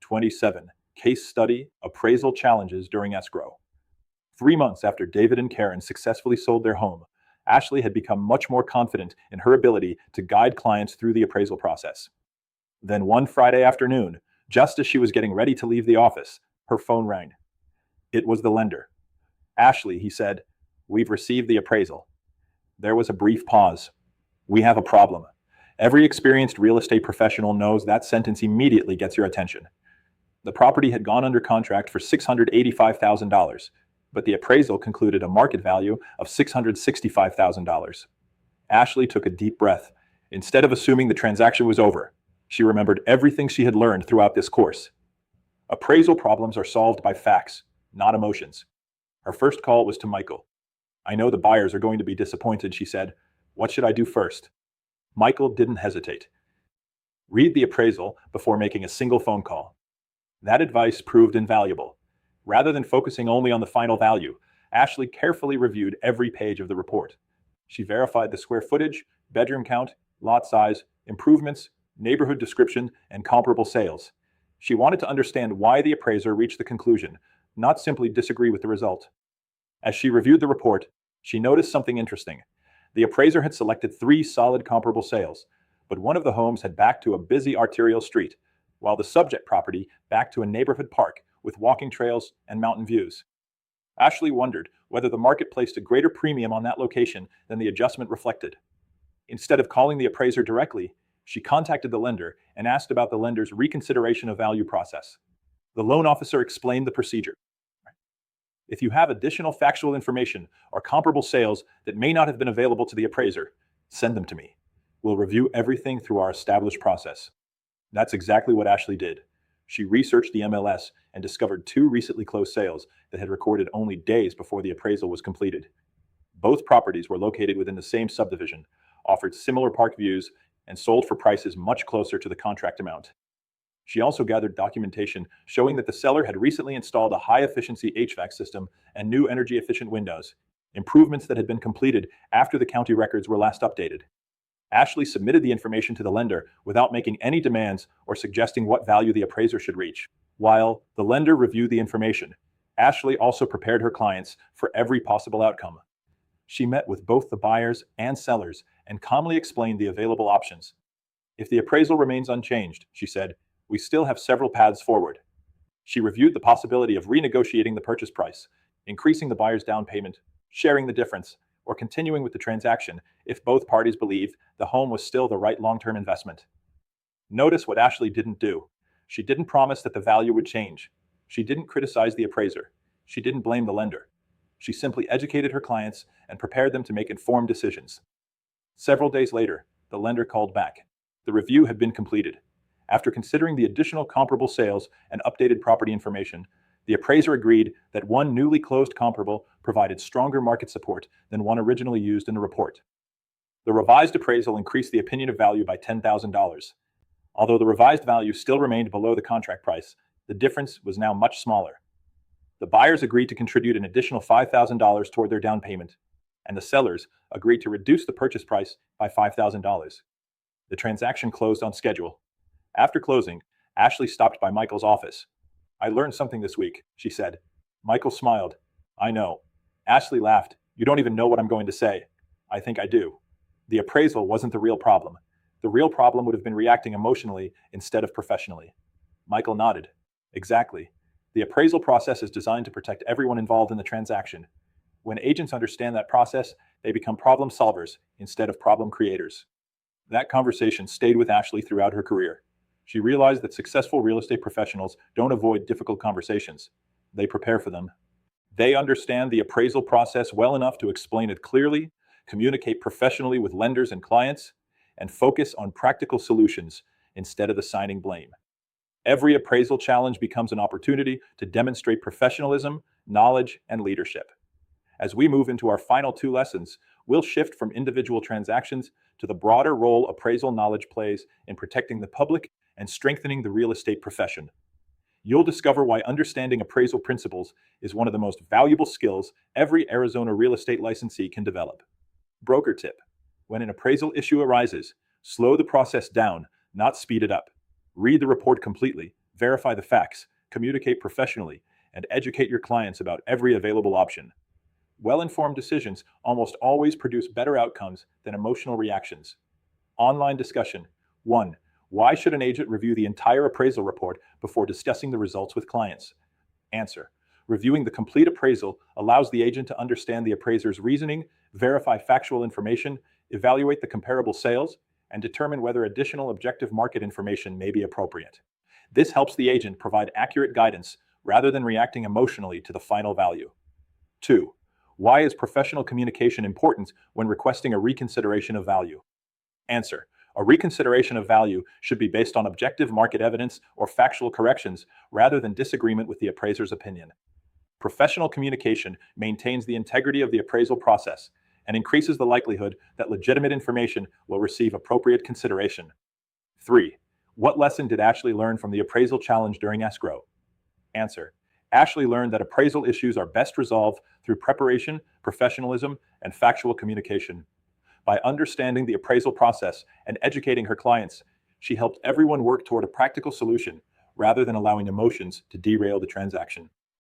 27. Case Study Appraisal Challenges During Escrow. 3 months after David and Karen successfully sold their home, Ashley had become much more confident in her ability to guide clients through the appraisal process. Then one Friday afternoon, just as she was getting ready to leave the office, her phone rang. It was the lender. "Ashley," he said, "we've received the appraisal." There was a brief pause. "We have a problem." Every experienced real estate professional knows that sentence immediately gets your attention. The property had gone under contract for $685,000, but the appraisal concluded a market value of $665,000. Ashley took a deep breath. Instead of assuming the transaction was over, she remembered everything she had learned throughout this course. Appraisal problems are solved by facts, not emotions. Her first call was to Michael. "I know the buyers are going to be disappointed," she said. "What should I do first?" Michael didn't hesitate. "Read the appraisal before making a single phone call." That advice proved invaluable. Rather than focusing only on the final value, Ashley carefully reviewed every page of the report. She verified the square footage, bedroom count, lot size, improvements, neighborhood description, and comparable sales. She wanted to understand why the appraiser reached the conclusion, not simply disagree with the result. As she reviewed the report, she noticed something interesting. The appraiser had selected 3 solid comparable sales, but one of the homes had backed to a busy arterial street, while the subject property backed to a neighborhood park with walking trails and mountain views. Ashley wondered whether the market placed a greater premium on that location than the adjustment reflected. Instead of calling the appraiser directly, she contacted the lender and asked about the lender's reconsideration of value process. The loan officer explained the procedure. "If you have additional factual information or comparable sales that may not have been available to the appraiser, send them to me. We'll review everything through our established process." That's exactly what Ashley did. She researched the MLS and discovered 2 recently closed sales that had recorded only days before the appraisal was completed. Both properties were located within the same subdivision, offered similar park views, and sold for prices much closer to the contract amount. She also gathered documentation showing that the seller had recently installed a high-efficiency HVAC system and new energy-efficient windows, improvements that had been completed after the county records were last updated. Ashley submitted the information to the lender without making any demands or suggesting what value the appraiser should reach. While the lender reviewed the information, Ashley also prepared her clients for every possible outcome. She met with both the buyers and sellers and calmly explained the available options. "If the appraisal remains unchanged," she said, "we still have several paths forward." She reviewed the possibility of renegotiating the purchase price, increasing the buyer's down payment, sharing the difference, or continuing with the transaction if both parties believe the home was still the right long-term investment. Notice what Ashley didn't do. She didn't promise that the value would change. She didn't criticize the appraiser. She didn't blame the lender. She simply educated her clients and prepared them to make informed decisions. Several days later, the lender called back. The review had been completed. After considering the additional comparable sales and updated property information, the appraiser agreed that one newly closed comparable provided stronger market support than one originally used in the report. The revised appraisal increased the opinion of value by $10,000. Although the revised value still remained below the contract price, the difference was now much smaller. The buyers agreed to contribute an additional $5,000 toward their down payment, and the sellers agreed to reduce the purchase price by $5,000. The transaction closed on schedule. After closing, Ashley stopped by Michael's office. "I learned something this week," she said. Michael smiled. "I know." Ashley laughed. "You don't even know what I'm going to say." "I think I do." The appraisal wasn't the real problem. The real problem would have been reacting emotionally instead of professionally. Michael nodded. "Exactly. The appraisal process is designed to protect everyone involved in the transaction. When agents understand that process, they become problem solvers instead of problem creators." That conversation stayed with Ashley throughout her career. She realized that successful real estate professionals don't avoid difficult conversations. They prepare for them. They understand the appraisal process well enough to explain it clearly, communicate professionally with lenders and clients, and focus on practical solutions instead of assigning blame. Every appraisal challenge becomes an opportunity to demonstrate professionalism, knowledge, and leadership. As we move into our final 2 lessons, we'll shift from individual transactions to the broader role appraisal knowledge plays in protecting the public and strengthening the real estate profession. You'll discover why understanding appraisal principles is one of the most valuable skills every Arizona real estate licensee can develop. Broker tip: when an appraisal issue arises, slow the process down, not speed it up. Read the report completely, Verify the facts, communicate professionally, and educate your clients about every available option. Well-informed decisions almost always produce better outcomes than emotional reactions. Online discussion. 1. Why should an agent review the entire appraisal report before discussing the results with clients? Answer. Reviewing the complete appraisal allows the agent to understand the appraiser's reasoning, verify factual information, evaluate the comparable sales, and determine whether additional objective market information may be appropriate. This helps the agent provide accurate guidance rather than reacting emotionally to the final value. 2. Why is professional communication important when requesting a reconsideration of value? Answer. A reconsideration of value should be based on objective market evidence or factual corrections rather than disagreement with the appraiser's opinion. Professional communication maintains the integrity of the appraisal process and increases the likelihood that legitimate information will receive appropriate consideration. 3. What lesson did Ashley learn from the appraisal challenge during escrow? Answer. Ashley learned that appraisal issues are best resolved through preparation, professionalism, and factual communication. By understanding the appraisal process and educating her clients, she helped everyone work toward a practical solution rather than allowing emotions to derail the transaction.